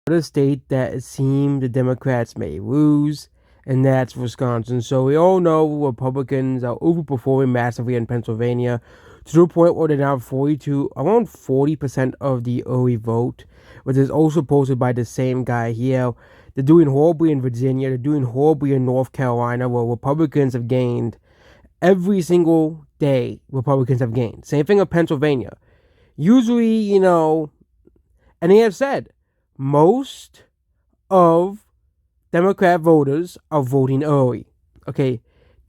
Another state that it seemed the Democrats may lose, and that's Wisconsin. So we all know Republicans are overperforming massively in Pennsylvania to the point where they're now around 40% of the early vote, which is also posted by the same guy here. They're doing horribly in Virginia. They're doing horribly in North Carolina, where Republicans have gained every single day. Republicans have gained. Same thing in Pennsylvania. Usually, and they have said most of Democrat voters are voting early. Okay,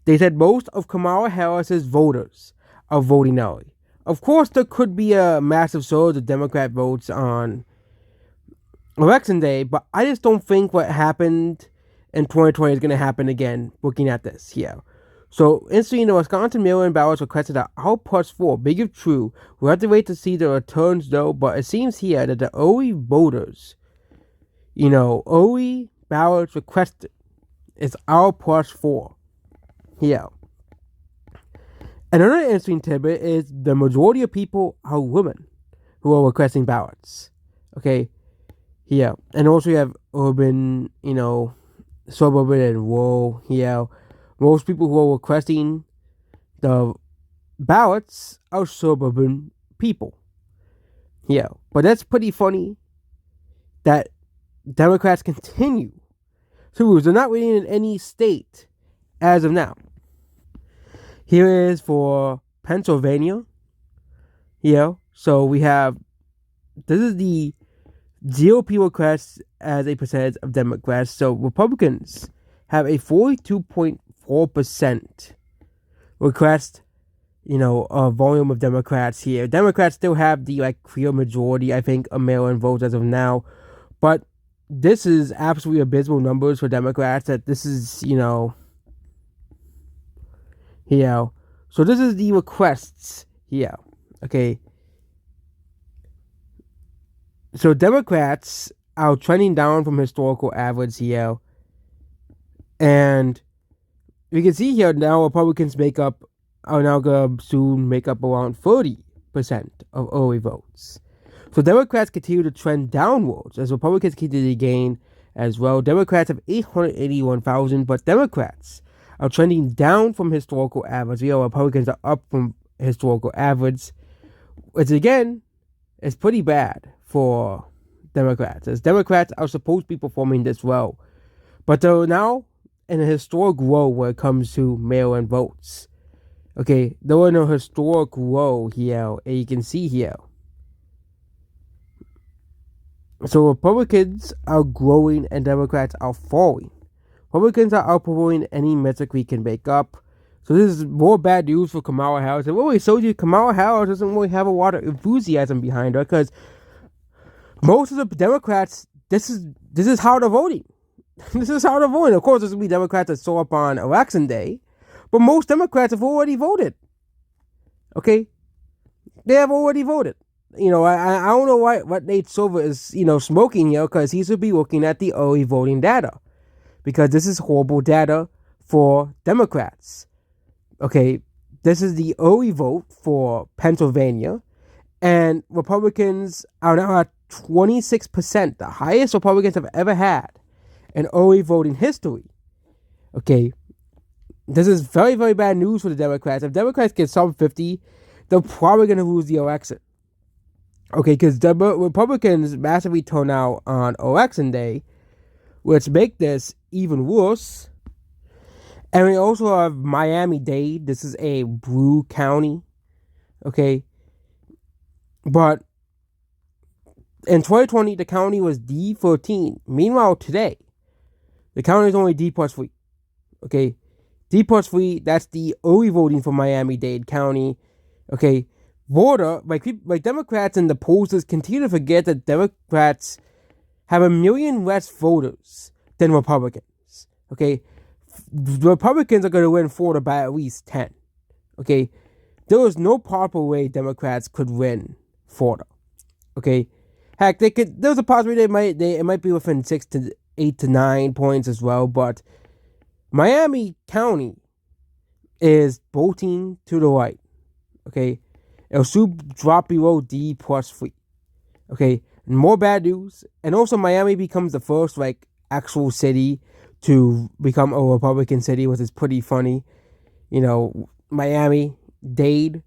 they said most of Kamala Harris's voters are voting early. Of course, there could be a massive surge of Democrat votes on election day, but I just don't think what happened in 2020 is going to happen again. Looking at this here. So, instantly, the Wisconsin mail-in ballots requested a out plus 4. Big if true. We'll have to wait to see the returns, though, but it seems here that the early voters, early ballots requested is out plus 4 here. Another interesting tidbit is the majority of people are women who are requesting ballots. Okay, here. And also you have urban, suburban and rural here. Most people who are requesting the ballots are suburban people. Yeah, but that's pretty funny that Democrats continue to lose. They're not winning in any state as of now. Here is for Pennsylvania. Yeah, so we have, this is the GOP requests as a percentage of Democrats. So Republicans have a 42.4% request, volume of Democrats here. Democrats still have the clear majority, I think, of mail-in votes as of now. But this is absolutely abysmal numbers for Democrats. That this is, So this is the requests here. Okay. So Democrats are trending down from historical average here. And we can see here now Republicans are now going to soon make up around 30% of early votes. So Democrats continue to trend downwards as Republicans continue to gain as well. Democrats have 881,000, but Democrats are trending down from historical average. Republicans are up from historical average, which again is pretty bad for Democrats, as Democrats are supposed to be performing this well. But they're now in a historic low when it comes to mail-in votes. Okay, they're in a historic low here, and you can see here. So Republicans are growing and Democrats are falling. Republicans are outperforming any metric we can make up. So this is more bad news for Kamala Harris. And what we showed you, Kamala Harris doesn't really have a lot of enthusiasm behind her, because most of the Democrats, this is how they're voting. This is how they're voting. Of course, there's going to be Democrats that show up on election day, but most Democrats have already voted. Okay? They have already voted. I don't know what Nate Silver is, smoking here, because he should be looking at the early voting data, because this is horrible data for Democrats. Okay, this is the early vote for Pennsylvania, and Republicans are now at 26%, the highest Republicans have ever had in early voting history. Okay, this is very, very bad news for the Democrats. If Democrats get sub 50, they're probably going to lose the election. Okay, because the Republicans massively turn out on election day, which make this even worse. And we also have Miami-Dade. This is a blue county. Okay. But in 2020, the county was D13. Meanwhile, today, the county is only D plus 3. Okay. D plus 3, that's the early voting for Miami-Dade County. Okay. Like Democrats and the pollsters continue to forget that Democrats have 1 million less voters than Republicans. Okay. The Republicans are going to win Florida by at least 10. Okay. There is no proper way Democrats could win Florida. Okay. Heck, there's a possibility it might be within 6 to 8 to 9 points as well, but Miami County is voting to the right. Okay. It'll soon drop below D plus 3. Okay. More bad news. And also Miami becomes the first actual city to become a Republican city, which is pretty funny. Miami Dade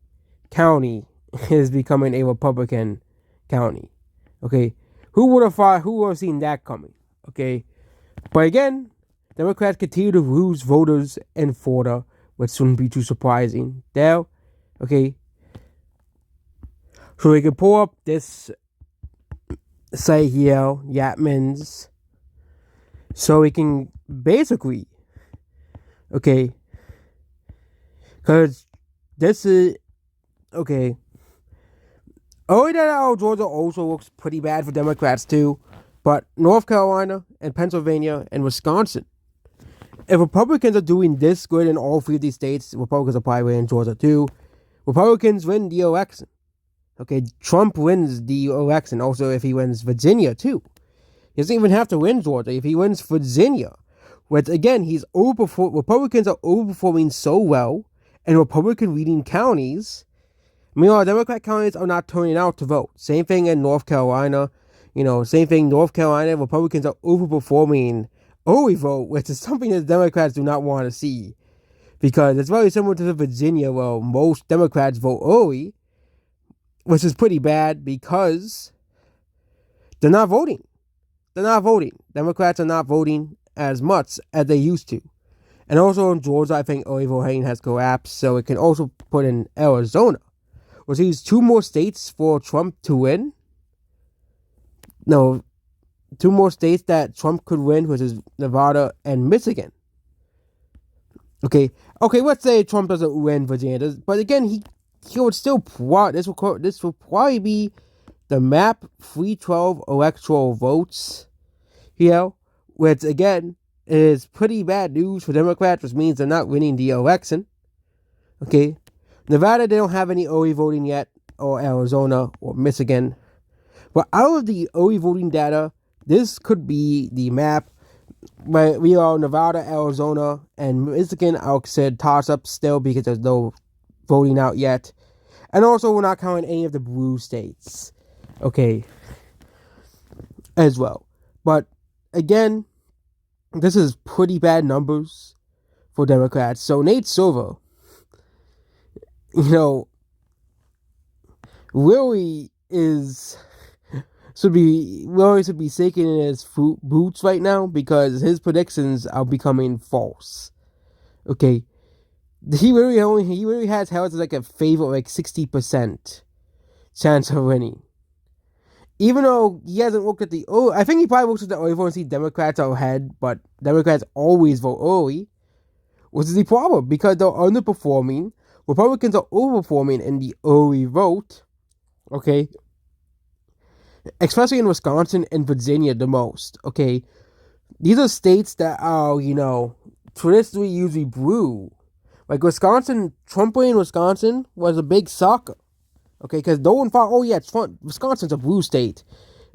County is becoming a Republican county. Okay. Who would have seen that coming? Okay. But again, Democrats continue to lose voters in Florida, which shouldn't be too surprising. There, okay. So we can pull up this site here, Yatman's, so we can basically, okay, because this is, okay. Only that Georgia also looks pretty bad for Democrats too, but North Carolina and Pennsylvania and Wisconsin, if Republicans are doing this good in all three of these states, Republicans are probably in Georgia too. Republicans win the election. Okay, Trump wins the election. Also, if he wins Virginia too, he doesn't even have to win Georgia. If he wins Virginia, which again Republicans are overperforming so well in Republican leading counties. Meanwhile, Democrat counties are not turning out to vote. Same thing in North Carolina. Same thing. North Carolina Republicans are overperforming early vote, which is something that Democrats do not want to see, because it's very similar to Virginia, where most Democrats vote early, which is pretty bad because they're not voting. They're not voting. Democrats are not voting as much as they used to. And also in Georgia, I think early voting has collapsed, so it can also put in Arizona, which leaves two more states for Trump to win. No, two more states that Trump could win, which is Nevada and Michigan. Okay, let's say Trump doesn't win Virginia, but again, he would still this will probably be the map 312 electoral votes here, which again is pretty bad news for Democrats, which means they're not winning the election. Okay, Nevada, they don't have any early voting yet, or Arizona or Michigan, but out of the early voting data, this could be the map. But we are Nevada, Arizona, and Michigan. I'll say toss-up still because there's no voting out yet. And also, we're not counting any of the blue states. Okay. As well. But, again, this is pretty bad numbers for Democrats. So, Nate Silver, really should be shaking in his boots right now, because his predictions are becoming false. Okay, he really has held like a favor, like 60% chance of winning, even though he hasn't looked at I think he probably looks at the early vote and see Democrats are ahead, but Democrats always vote early, which is the problem because they're underperforming. Republicans are overperforming in the early vote. Okay. Especially in Wisconsin and Virginia the most, okay? These are states that are, traditionally usually blue. Like Wisconsin, Trump in Wisconsin was a big sucker, okay? Because no one thought, oh yeah, Wisconsin's a blue state.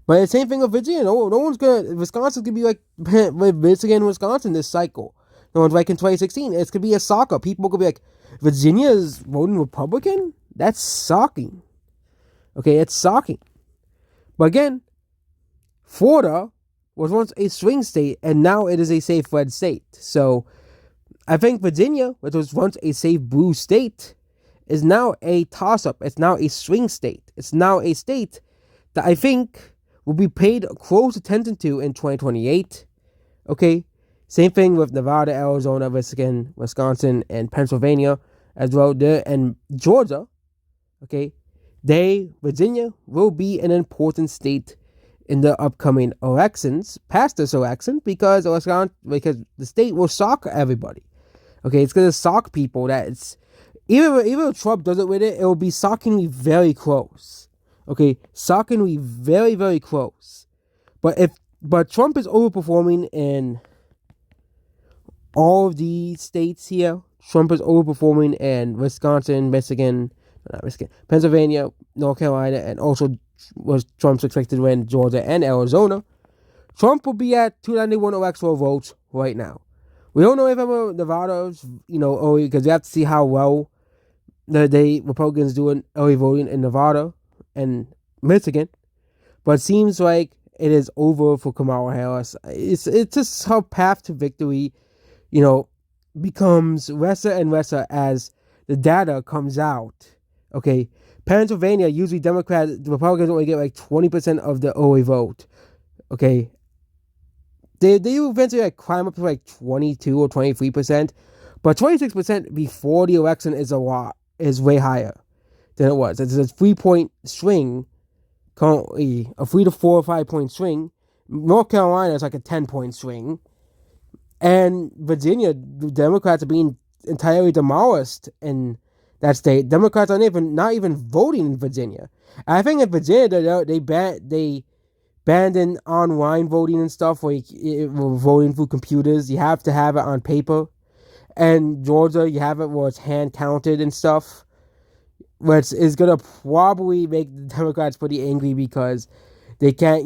But the same thing with Virginia. No one's Wisconsin's gonna be like with Michigan and Wisconsin this cycle. No one's like in 2016. It's gonna be a sucker. People could be like, Virginia is voting Republican? That's shocking. Okay, it's shocking. But again, Florida was once a swing state, and now it is a safe red state. So I think Virginia, which was once a safe blue state, is now a toss-up. It's now a swing state. It's now a state that I think will be paid close attention to in 2028. Okay? Same thing with Nevada, Arizona, Michigan, Wisconsin, and Pennsylvania as well. And Georgia. Okay? Virginia will be an important state in the upcoming elections, past this election, because the state will shock everybody. Okay, it's gonna shock people that it's even if Trump doesn't win it, it will be shockingly very close. Okay, shockingly very, very close. But Trump is overperforming in all of the states here. Trump is overperforming in Wisconsin, Pennsylvania, North Carolina, and also was Trump's expected to win Georgia and Arizona. Trump will be at 291 electoral votes right now. We don't know if ever Nevada's, early, because we have to see how well the Republicans do in early voting in Nevada and Michigan. but it seems like it is over for Kamala Harris. It's just her path to victory, you know, becomes lesser and lesser as the data comes out. Okay, Pennsylvania usually the Republicans only get like 20% of the OA vote. Okay, they eventually like climb up to like 22 or 23%, but 26% before the election is is way higher than it was. It's a 3 point swing currently, a 3 to 4 or 5 point swing. North Carolina is like a 10 point swing, and Virginia, the Democrats are being entirely demolished in that state. Democrats are not even voting in Virginia. I think in Virginia they banned in online voting and stuff, where voting through computers. You have to have it on paper. And Georgia, you have it where it's hand counted and stuff, which is gonna probably make the Democrats pretty angry because they can't,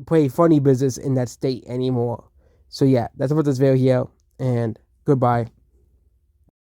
play funny business in that state anymore. So yeah, that's about this video here, and goodbye.